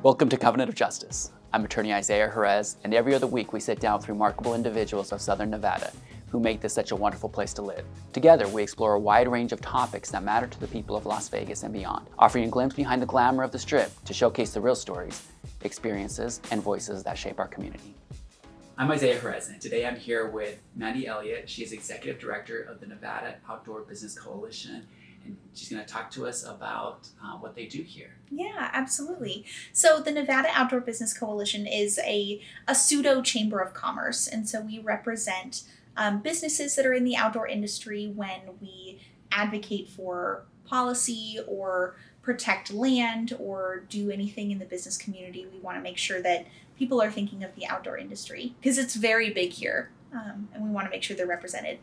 Welcome to Covenant of Justice. I'm attorney Isaiah Jerez, and every other week we sit down with remarkable individuals of Southern Nevada who make this such a wonderful place to live. Together, we explore a wide range of topics that matter to the people of Las Vegas and beyond, offering a glimpse behind the glamour of the Strip to showcase the real stories, experiences, and voices that shape our community. I'm Isaiah Jerez, and today I'm here with Mandi Elliot. She is Executive Director of the Nevada Outdoor Business Coalition, and she's going to talk to us about what they do here. Yeah, absolutely. So the Nevada Outdoor Business Coalition is a pseudo chamber of commerce, and so we represent businesses that are in the outdoor industry when we advocate for policy or protect land or do anything in the business community. We want to make sure that people are thinking of the outdoor industry because it's very big here, and we want to make sure they're represented.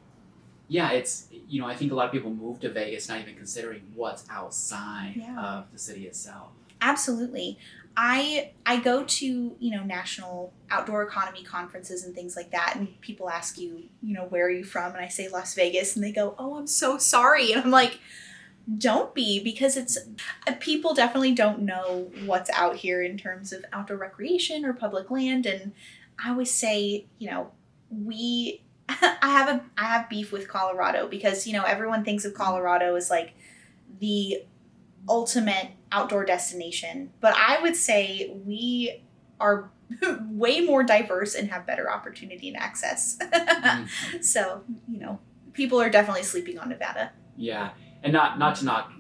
Yeah, it's, I think a lot of people move to Vegas not even considering what's outside of the city itself. Absolutely. I go to, national outdoor economy conferences and things like that, and people ask you, where are you from? And I say Las Vegas, and they go, oh, I'm so sorry. And I'm like, don't be, because it's, people definitely don't know what's out here in terms of outdoor recreation or public land. And I always say, I have beef with Colorado because, everyone thinks of Colorado as like the ultimate outdoor destination. But I would say we are way more diverse and have better opportunity and access. Mm-hmm. So, people are definitely sleeping on Nevada. Yeah. And not to knock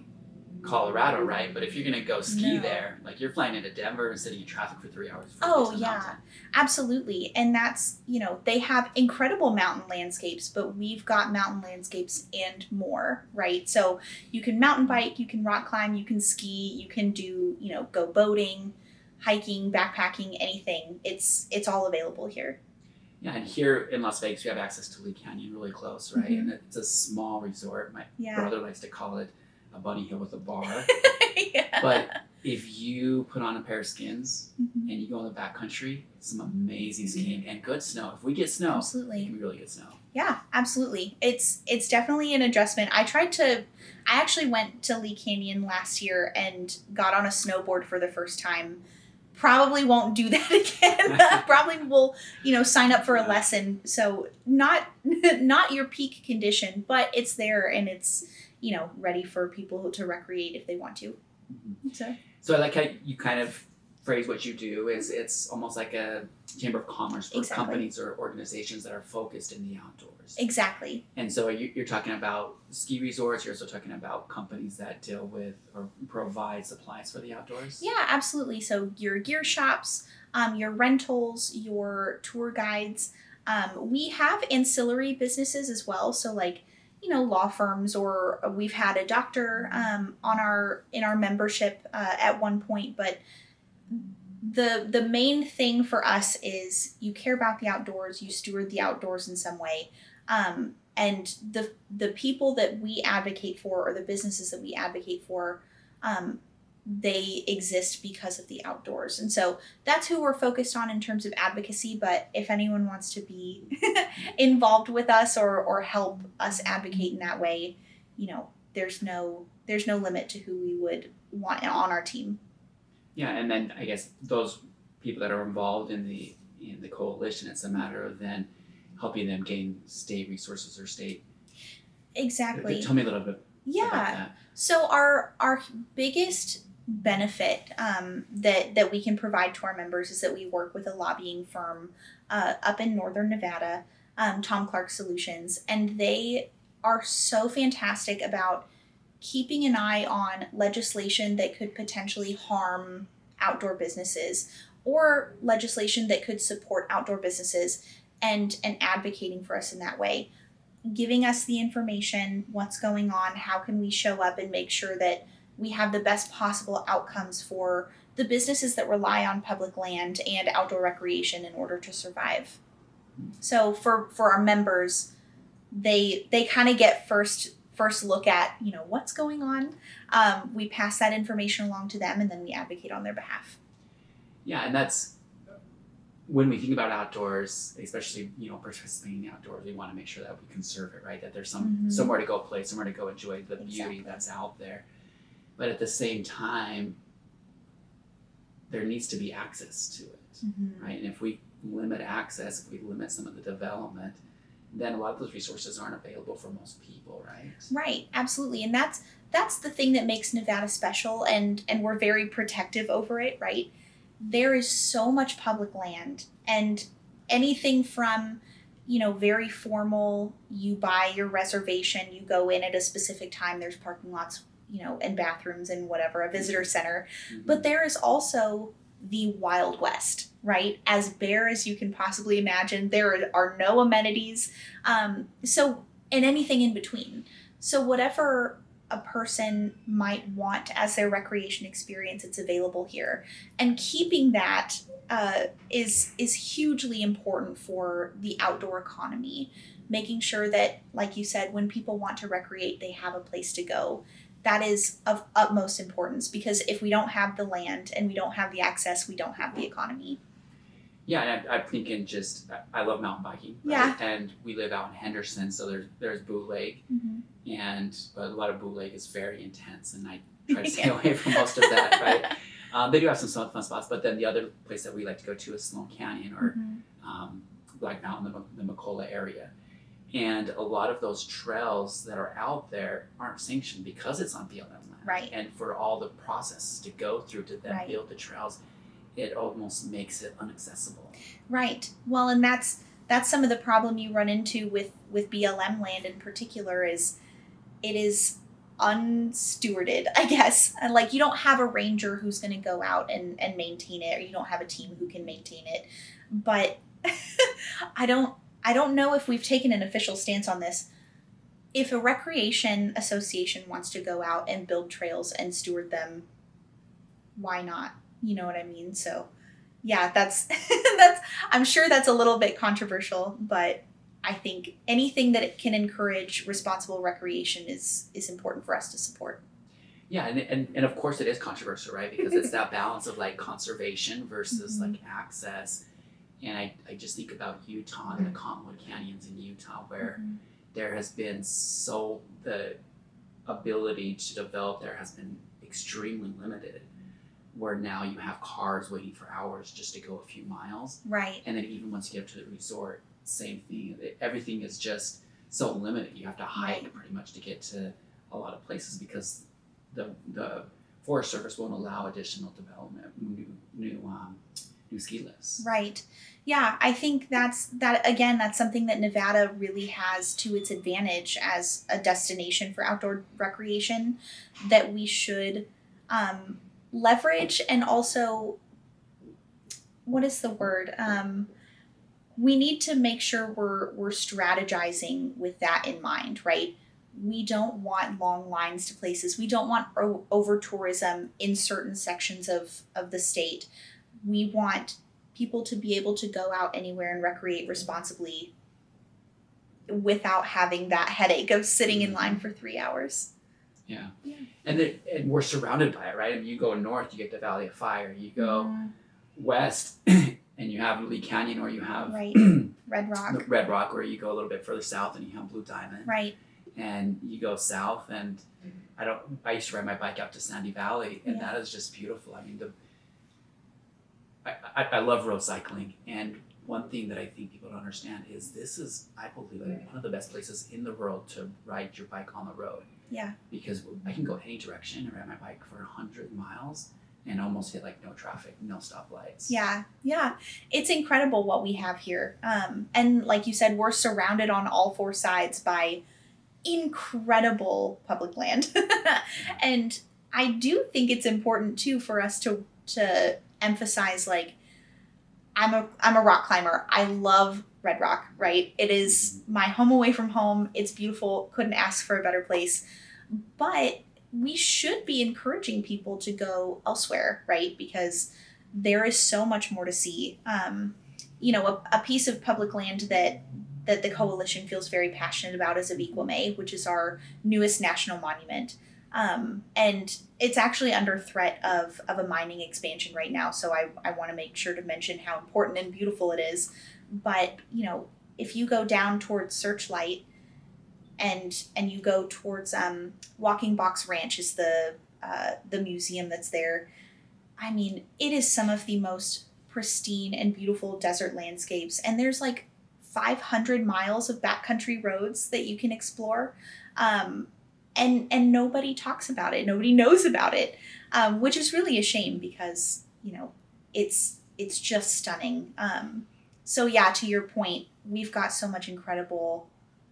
Colorado, right? But if you're going to go ski there, like you're flying into Denver and sitting in traffic for 3 hours. Oh, yeah, absolutely. And that's, they have incredible mountain landscapes, but we've got mountain landscapes and more, right? So you can mountain bike, you can rock climb, you can ski, you can do, go boating, hiking, backpacking, anything. It's all available here. Yeah, and here in Las Vegas, we have access to Lee Canyon really close, right? Mm-hmm. And it's a small resort. My brother likes to call it a bunny hill with a bar. Yeah. But if you put on a pair of skins and you go in the backcountry, some amazing skiing and good snow. If we get snow, absolutely, it can be really good snow. Yeah, absolutely. It's definitely an adjustment. I actually went to Lee Canyon last year and got on a snowboard for the first time. Probably won't do that again. Probably will, sign up for a lesson. So not your peak condition, but it's there and it's, ready for people to recreate if they want to. Mm-hmm. So I like how you kind of phrase what you do is it's almost like a chamber of commerce for companies or organizations that are focused in the outdoors. Exactly. And so you're talking about ski resorts. You're also talking about companies that deal with or provide supplies for the outdoors. Yeah, absolutely. So your gear shops, your rentals, your tour guides. We have ancillary businesses as well. So like, law firms, or we've had a doctor in our membership at one point. But the main thing for us is you care about the outdoors, you steward the outdoors in some way. And the people that we advocate for, or the businesses that we advocate for, they exist because of the outdoors. And so that's who we're focused on in terms of advocacy. But if anyone wants to be involved with us or help us advocate in that way, there's no limit to who we would want on our team. Yeah, and then I guess those people that are involved in the coalition, it's a matter of then helping them gain state resources or state. Exactly. Tell me a little bit about that. So our biggest benefit that we can provide to our members is that we work with a lobbying firm up in northern Nevada, Tom Clark Solutions, and they are so fantastic about keeping an eye on legislation that could potentially harm outdoor businesses or legislation that could support outdoor businesses and advocating for us in that way, giving us the information, what's going on, how can we show up and make sure that we have the best possible outcomes for the businesses that rely on public land and outdoor recreation in order to survive. So for our members, they kind of get first look at, what's going on. We pass that information along to them and then we advocate on their behalf. Yeah, and that's when we think about outdoors, especially, participating in the outdoors, we want to make sure that we conserve it, right? That there's somewhere to go play, somewhere to go enjoy the beauty that's out there. But at the same time, there needs to be access to it, right? And if we limit access, if we limit some of the development, then a lot of those resources aren't available for most people, right? Right, absolutely. And that's the thing that makes Nevada special, and we're very protective over it, right? There is so much public land, and anything from, very formal, you buy your reservation, you go in at a specific time, there's parking lots, and bathrooms and whatever, a visitor center. But there is also the Wild West, right? As bare as you can possibly imagine. There are no amenities. And anything in between. So whatever a person might want as their recreation experience, it's available here. And keeping that is hugely important for the outdoor economy. Making sure that, like you said, when people want to recreate, they have a place to go. That is of utmost importance, because if we don't have the land and we don't have the access, we don't have the economy. Yeah, and I'm thinking I love mountain biking. Right? Yeah. And we live out in Henderson, so there's Boot Lake, but a lot of Boot Lake is very intense, and I try to stay away from most of that, right? They do have some fun spots, but then the other place that we like to go to is Sloan Canyon or Black Mountain, the Macola area. And a lot of those trails that are out there aren't sanctioned because it's on BLM land. Right. And for all the processes to go through to then build the trails, it almost makes it inaccessible. Right. Well, and that's some of the problem you run into with BLM land in particular, is it is unstewarded, I guess. And like, you don't have a ranger who's going to go out and maintain it, or you don't have a team who can maintain it. But I don't know if we've taken an official stance on this. If a recreation association wants to go out and build trails and steward them, why not? You know what I mean? So yeah, that's I'm sure that's a little bit controversial, but I think anything that it can encourage responsible recreation is important for us to support. Yeah, and of course it is controversial, right? Because it's that balance of like conservation versus like access. And I just think about Utah and the Cottonwood Canyons in Utah, where there has been the ability to develop there has been extremely limited, where now you have cars waiting for hours just to go a few miles. Right. And then even once you get to the resort, same thing. Everything is just so limited. You have to hike pretty much to get to a lot of places, because the Forest Service won't allow additional development, new ski lifts. Right. Yeah, I think that's something that Nevada really has to its advantage as a destination for outdoor recreation, that we should leverage. And also, what is the word? We need to make sure we're strategizing with that in mind, right? We don't want long lines to places. We don't want over tourism in certain sections of the state. We want people to be able to go out anywhere and recreate responsibly without having that headache of sitting in line for 3 hours. Yeah. And we're surrounded by it, right? I mean, you go north, you get the Valley of Fire. You go west, and you have Lee Canyon, or you have Red Rock. Red Rock, or you go a little bit further south and you have Blue Diamond. Right. And you go south, and I used to ride my bike out to Sandy Valley, and that is just beautiful. I mean, I love road cycling, and one thing that I think people don't understand is this is, I believe, like one of the best places in the world to ride your bike on the road. Yeah. Because I can go any direction and ride my bike for 100 miles and almost hit like no traffic, no stoplights. Yeah. It's incredible what we have here. And like you said, we're surrounded on all four sides by incredible public land. And I do think it's important too for us to emphasize, like, I'm a rock climber. I love Red Rock, right? It is my home away from home. It's beautiful. Couldn't ask for a better place. But we should be encouraging people to go elsewhere, right? Because there is so much more to see. A piece of public land that the coalition feels very passionate about is Abiquame, which is our newest national monument. And it's actually under threat of a mining expansion right now. So I want to make sure to mention how important and beautiful it is. But, if you go down towards Searchlight and you go towards Walking Box Ranch is the museum that's there. I mean, it is some of the most pristine and beautiful desert landscapes, and there's like 500 miles of backcountry roads that you can explore. Um, and nobody talks about it. Nobody knows about it, which is really a shame because it's just stunning. So yeah, to your point, we've got so much incredible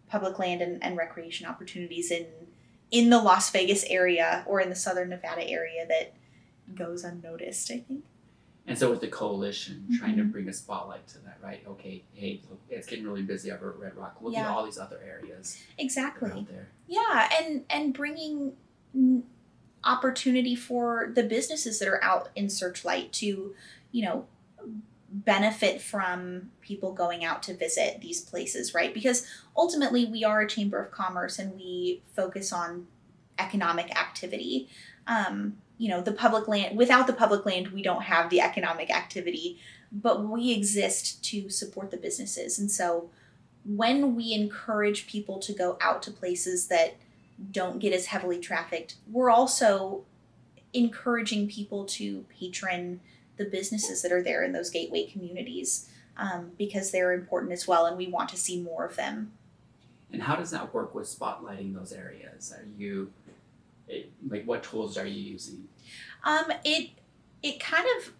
public land and recreation opportunities in the Las Vegas area or in the Southern Nevada area that goes unnoticed, I think. And so with the coalition trying to bring a spotlight to that, right? Okay, hey, look, it's getting really busy over at Red Rock. Look at all these other areas Exactly. out there. Yeah, and bringing opportunity for the businesses that are out in Searchlight to, benefit from people going out to visit these places, right? Because ultimately we are a chamber of commerce and we focus on economic activity. The public land, without the public land, we don't have the economic activity, but we exist to support the businesses. And so when we encourage people to go out to places that don't get as heavily trafficked, we're also encouraging people to patron the businesses that are there in those gateway communities, because they're important as well, and we want to see more of them. And how does that work with spotlighting those areas? What tools are you using? It kind of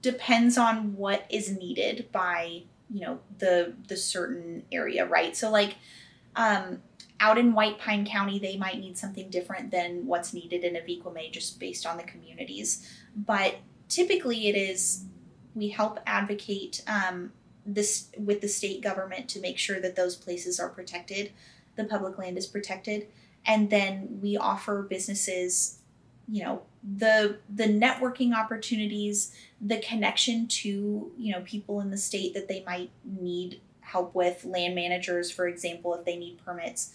depends on what is needed by the certain area, right? So out in White Pine County, they might need something different than what's needed in Aviquame just based on the communities. But typically it is, we help advocate this with the state government to make sure that those places are protected, the public land is protected, and then we offer businesses, the networking opportunities, the connection to, people in the state that they might need help with, land managers, for example, if they need permits,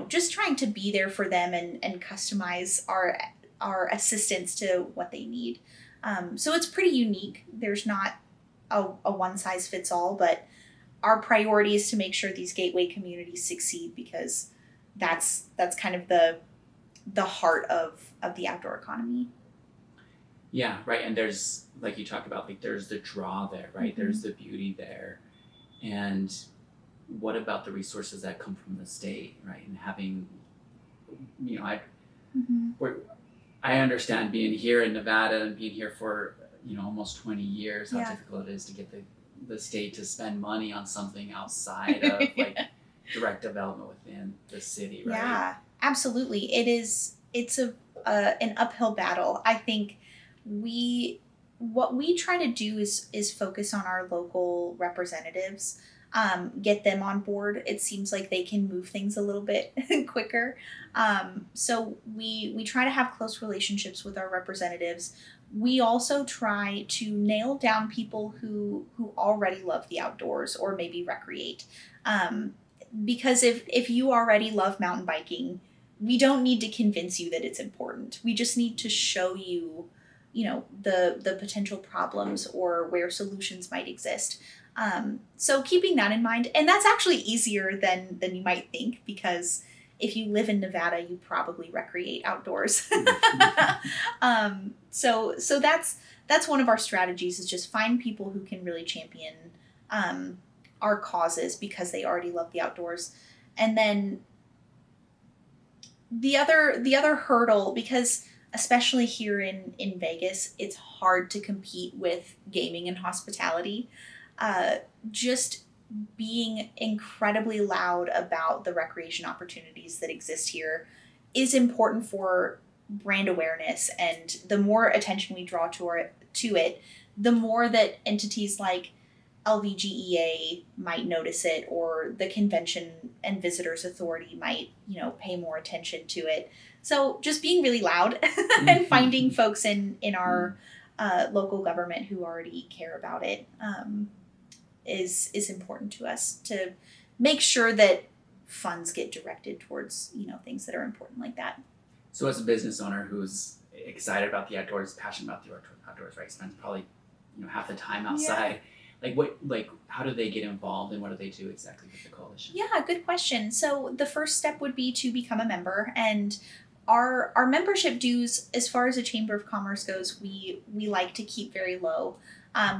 just trying to be there for them and customize our assistance to what they need. So it's pretty unique. There's not a one size fits all, but our priority is to make sure these gateway communities succeed, because that's kind of the heart of the outdoor economy. Yeah, right. And there's, like you talk about, there's the draw there, right? There's the beauty there. And what about the resources that come from the state, right? And having, I understand being here in Nevada and being here for, almost 20 years, how difficult it is to get the state to spend money on something outside of direct development within the city, right? Yeah, absolutely. It's an uphill battle. I think what we try to do is focus on our local representatives, get them on board. It seems like they can move things a little bit quicker. So we try to have close relationships with our representatives. We also try to nail down people who already love the outdoors or maybe recreate. Because if you already love mountain biking, we don't need to convince you that it's important. We just need to show you, the potential problems or where solutions might exist. So keeping that in mind, and that's actually easier than you might think, because if you live in Nevada, you probably recreate outdoors. So that's one of our strategies, is just find people who can really champion our causes because they already love the outdoors. And then the other hurdle, because especially here in Vegas, it's hard to compete with gaming and hospitality. Just being incredibly loud about the recreation opportunities that exist here is important for brand awareness, and the more attention we draw to it, the more that entities like LVGEA might notice it, or the Convention and Visitors Authority might, pay more attention to it. So just being really loud and finding folks in our local government who already care about it is important to us, to make sure that funds get directed towards, things that are important like that. So as a business owner who's excited about the outdoors, passionate about the outdoors, right, spends probably, half the time outside. Yeah. How do they get involved, and what do they do exactly with the coalition? Yeah, good question. So the first step would be to become a member, and Our membership dues, as far as the Chamber of Commerce goes, we like to keep very low.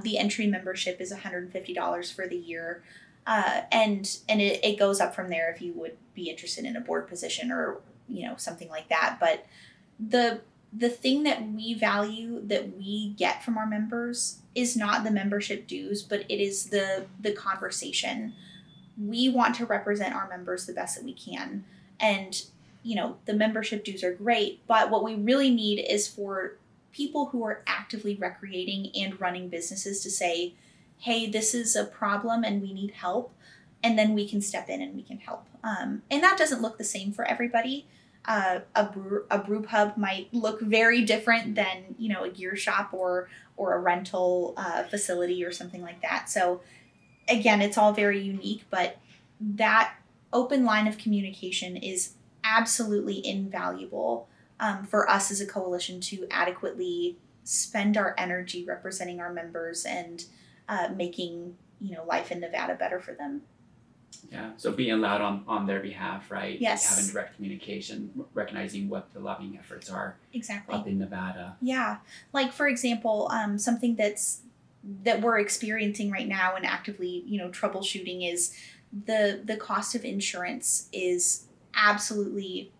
The entry membership is $150 for the year, and it goes up from there if you would be interested in a board position or something like that. But the thing that we value that we get from our members is not the membership dues, but it is the conversation. We want to represent our members the best that we can, and the membership dues are great, but what we really need is for people who are actively recreating and running businesses to say, hey, this is a problem and we need help, and then we can step in and we can help. And that doesn't look the same for everybody. A brew pub might look very different than a gear shop or a rental facility or something like that. So again, it's all very unique, but that open line of communication is absolutely invaluable for us as a coalition to adequately spend our energy representing our members and making life in Nevada better for them. Yeah, so being loud on their behalf, right? Yes. Having direct communication, recognizing what the lobbying efforts are Exactly. up in Nevada. Yeah, like for example, something that we're experiencing right now and actively troubleshooting is the cost of insurance is absolutely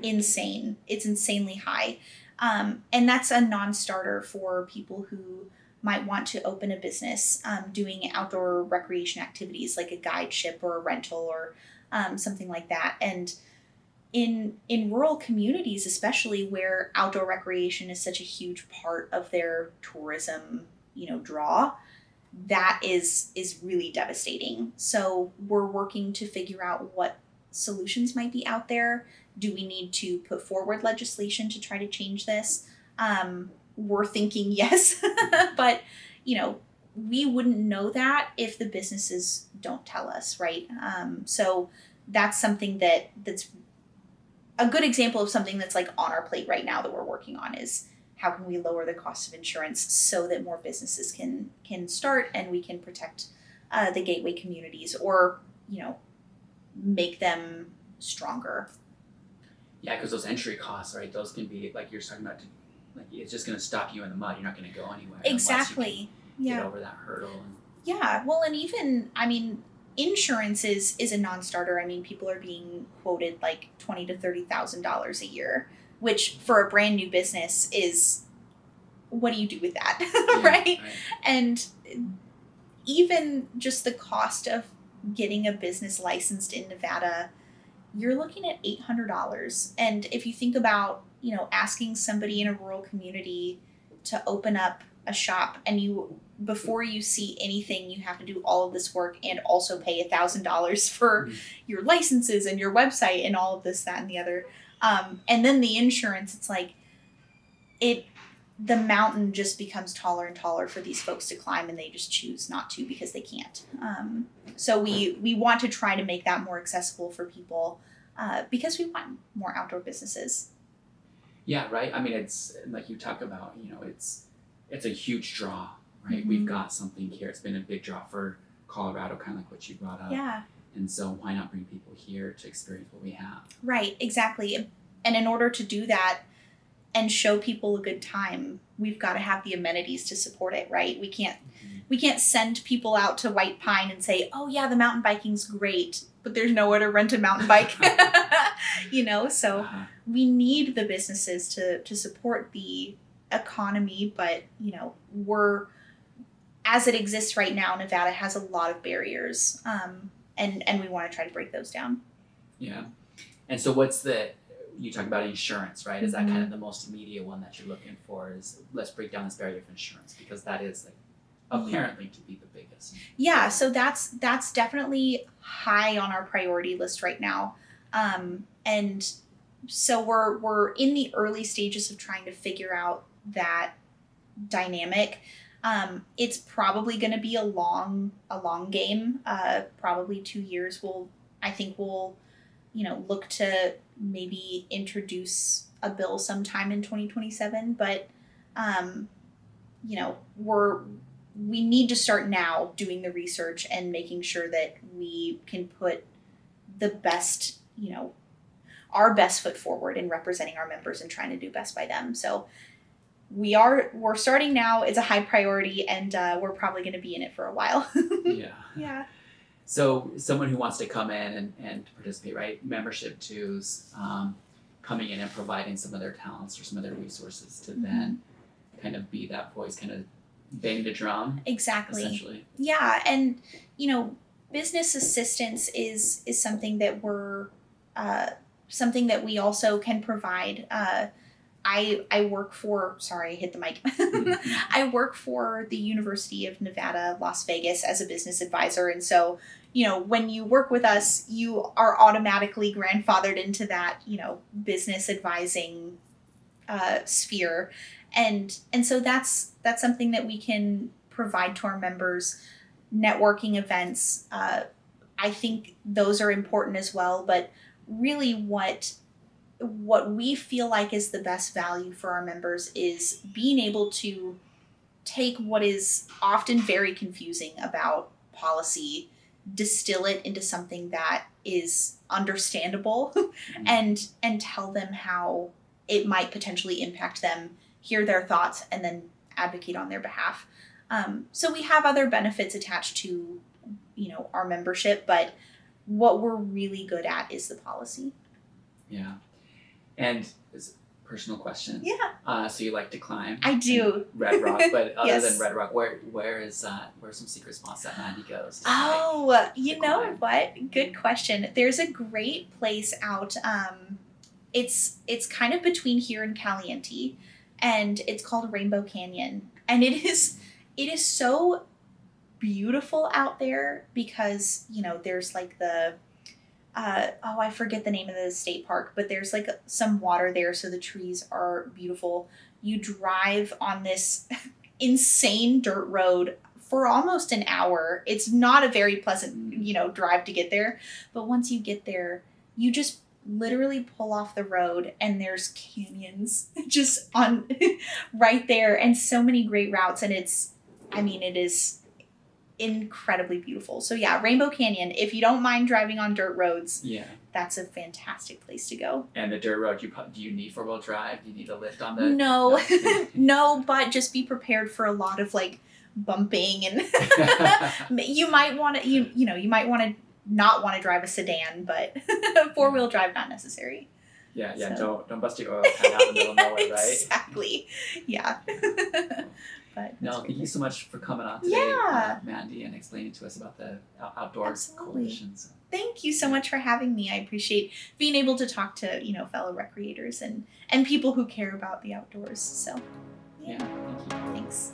insane. It's insanely high. And that's a non-starter for people who might want to open a business doing outdoor recreation activities like a guide ship or a rental or something like that. And in rural communities, especially where outdoor recreation is such a huge part of their tourism, draw, that is really devastating. So we're working to figure out what solutions might be out there. Do we need to put forward legislation to try to change this? We're thinking yes, but we wouldn't know that if the businesses don't tell us, right? So that's something that's a good example of something that's like on our plate right now that we're working on is how can we lower the cost of insurance so that more businesses can start and we can protect the gateway communities or make them stronger. Yeah, because those entry costs, right? Those can be like you're talking about. Like it's just going to stop you in the mud. You're not going to go anywhere. Exactly. Get over that hurdle. Yeah. Well, and even insurance is a non-starter. People are being quoted like $20,000 to $30,000 a year, which for a brand new business is, what do you do with that, Yeah, right? And even just the cost of getting a business licensed in Nevada, you're looking at $800. And if you think about, asking somebody in a rural community to open up a shop and before you see anything, you have to do all of this work and also pay $1,000 for your licenses and your website and all of this, that, and the other. And then the insurance, it's like the mountain just becomes taller and taller for these folks to climb and they just choose not to because they can't. So we want to try to make that more accessible for people because we want more outdoor businesses. Yeah, right. It's like you talk about, it's a huge draw, right? Mm-hmm. We've got something here. It's been a big draw for Colorado, kind of like what you brought up. Yeah. And so why not bring people here to experience what we have? Right, exactly. And in order to do that and show people a good time, we've got to have the amenities to support it, right? We can't send people out to White Pine and say, oh yeah, the mountain biking's great, but there's nowhere to rent a mountain bike. So we need the businesses to support the economy, but we're, as it exists right now, Nevada has a lot of barriers, and we want to try to break those down. Yeah. And so you talk about insurance, right? Is that kind of the most immediate one that you're looking for is let's break down this barrier of insurance because that is like apparently to be the biggest. Yeah, so that's definitely high on our priority list right now. And so we're in the early stages of trying to figure out that dynamic. It's probably going to be a long game, probably 2 years. I think we'll look to maybe introduce a bill sometime in 2027, but we need to start now doing the research and making sure that we can put the best, our best foot forward in representing our members and trying to do best by them. So we're starting now. It's a high priority, and we're probably going to be in it for a while. Yeah. Yeah. So someone who wants to come in and participate, right? Membership dues, coming in and providing some of their talents or some of their resources to then kind of be that voice, kind of bang the drum. Exactly. Essentially. Yeah, and business assistance is something that we're something that we also can provide. I work for, sorry, I hit the mic. I work for the University of Nevada, Las Vegas as a business advisor. And so, when you work with us, you are automatically grandfathered into that, business advising sphere. And so that's something that we can provide to our members. Networking events, I think those are important as well. But really what we feel like is the best value for our members is being able to take what is often very confusing about policy, distill it into something that is understandable, and tell them how it might potentially impact them, hear their thoughts, and then advocate on their behalf. So we have other benefits attached to, our membership, but what we're really good at is the policy. Yeah. And it's a personal question. Yeah. So you like to climb? I do. Red Rock, but other Yes. than Red Rock, where's some secret spots that Mandi goes to? Oh, you know climb? what? Good question. There's a great place out. It's kind of between here and Caliente, and it's called Rainbow Canyon, and it is so beautiful out there because there's like the I forget the name of the state park, but there's like some water there, so the trees are beautiful. You drive on this insane dirt road for almost an hour. It's not a very pleasant, drive to get there, but once you get there, you just literally pull off the road and there's canyons just on right there, and so many great routes, and it is incredibly beautiful. So yeah, Rainbow Canyon, if you don't mind driving on dirt roads, that's a fantastic place to go. And the dirt road, do you need 4-wheel drive? Do you need a lift on the? No. No, but just be prepared for a lot of like bumping, and you might want to you might want to not want to drive a sedan, but 4-wheel drive not necessary. Yeah. So. Don't bust your oil pan out in the middle of nowhere, right? Exactly. Yeah. But No, thank you so much for coming on today, Mandi, and explaining to us about the outdoor coalitions. Thank you so much for having me. I appreciate being able to talk to fellow recreators and people who care about the outdoors. So Yeah, thank you. Thanks.